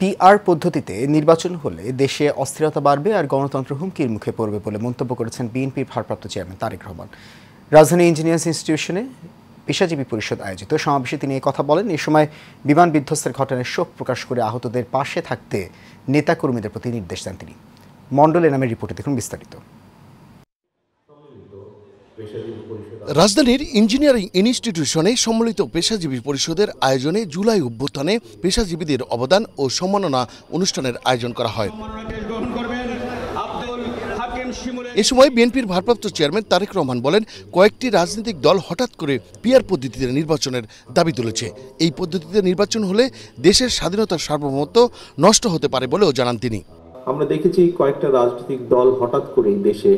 PR পদ্ধতিতে নির্বাচন হলে দেশে অস্থিরতা বাড়বে আর গণতন্ত্র হুমকির মুখে পড়বে বলে মন্তব্য করেছেন বিএনপির ভারপ্রাপ্ত চেয়ারম্যান তারেক রহমান। রাজধানী ইঞ্জিনিয়ার্স ইনস্টিটিউশনে পেশাজীবী পরিষদ আয়োজিত সমাবেশে তিনি কথা বলেন। এ সময় বিমান বিধ্বস্তের ঘটনায় শোক প্রকাশ করে আহতদের পাশে থাকতে নেতাকর্মীদের প্রতি নির্দেশ দেন তিনি। মণ্ডল নামের রিপোর্টে দেখুন বিস্তারিত। রাজধানীর ইঞ্জিনিয়ারিং ইনস্টিটিউশনে সম্মিলিত পেশাজীবী পরিষদের আয়োজনে জুলাই অভ্যুত্থানে পেশাজীবীদের অবদান ও সম্মাননা অনুষ্ঠানের আয়োজন করা হয়। এ সময় বিএনপির ভারপ্রাপ্ত চেয়ারম্যান তারেক রহমান বলেন, কয়েকটি রাজনৈতিক দল হঠাৎ করে পিআর পদ্ধতিতে নির্বাচনের দাবি তুলেছে। এই পদ্ধতিতে নির্বাচন হলে দেশের স্বাধীনতার সার্বভৌমত্ব নষ্ট হতে পারে বলেও জানান তিনি। আমরা দেখেছি কয়েকটা রাজনৈতিক দল হঠাৎ করেই দেশে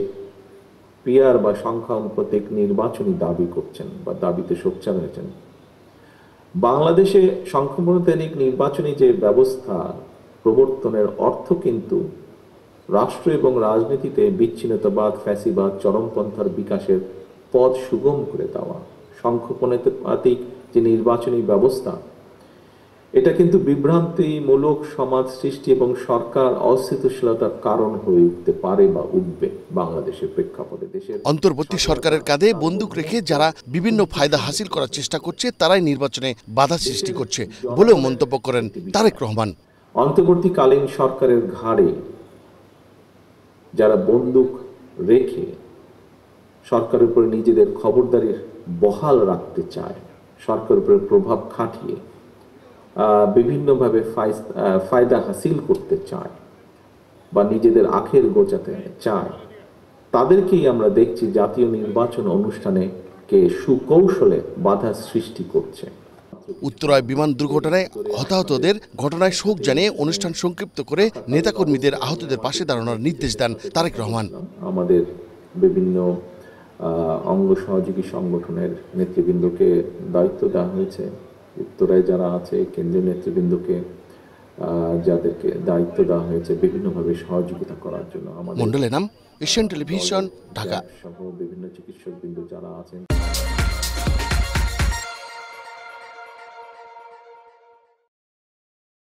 পিআর বা সংখ্যানুপাতিক নির্বাচনী দাবি করছেন বা দাবিতে সোচ্চার হয়েছেন। বাংলাদেশে সংখ্যানুপাতিক নির্বাচনী যে ব্যবস্থা প্রবর্তনের অর্থ কিন্তু রাষ্ট্র এবং রাজনীতিতে বিচ্ছিন্নতাবাদ, ফ্যাসিবাদ, চরমপন্থার বিকাশের পথ সুগম করে দেওয়া। সংখ্যানুপাতিক যে নির্বাচনী ব্যবস্থা, এটা কিন্তু বিভ্রান্তিমূলক সমাজ সৃষ্টি এবং সরকার অস্থিতিশীলতার কারণ হয়ে উঠতে পারে বা উঠবে বাংলাদেশের প্রেক্ষাপটে। দেশের অন্তর্বর্তী সরকারের কাঁধে বন্দুক রেখে যারা বিভিন্ন ফায়দা হাসিল করার চেষ্টা করছে তারাই নির্বাচনে বাধা সৃষ্টি করছে বলেও মন্তব্য করেন তারেক রহমান। অন্তর্বর্তীকালীন সরকারের ঘাড়ে যারা বন্দুক রেখে সরকারের উপরে নিজেদের খবরদারির বহাল রাখতে চায়, সরকারের উপরে প্রভাব খাটিয়ে বিভিন্নভাবে ফায়দা হাসিল করতে চায় বা নিজেদের আখের গোছাতে চায়, তাদেরকেই আমরা দেখছি জাতীয় নির্বাচন অনুষ্ঠানে কে সুকৌশলে বাধা সৃষ্টি করছে। উত্তরায় বিমান দুর্ঘটনায় হতাহতদের ঘটনায় শোক জানিয়ে অনুষ্ঠান সংক্ষিপ্ত করে নেতাকর্মীদের আহতদের পাশে দাঁড়ানোর নির্দেশ দেন তারেক রহমান। আমাদের বিভিন্ন অঙ্গ সহযোগী সংগঠনের নেতৃবৃন্দকে দায়িত্ব দেওয়া হয়েছে। উত্তরায় যারা আছে কেন্দ্রীয় নেতৃবৃন্দকে যাদেরকে দায়িত্ব দেওয়া হয়েছে বিভিন্নভাবে সহযোগিতা করার জন্য। মণ্ডল নাম, এশিয়ান টেলিভিশন, ঢাকা। বিভিন্ন চিকিৎসকবৃন্দ যারা আছেন।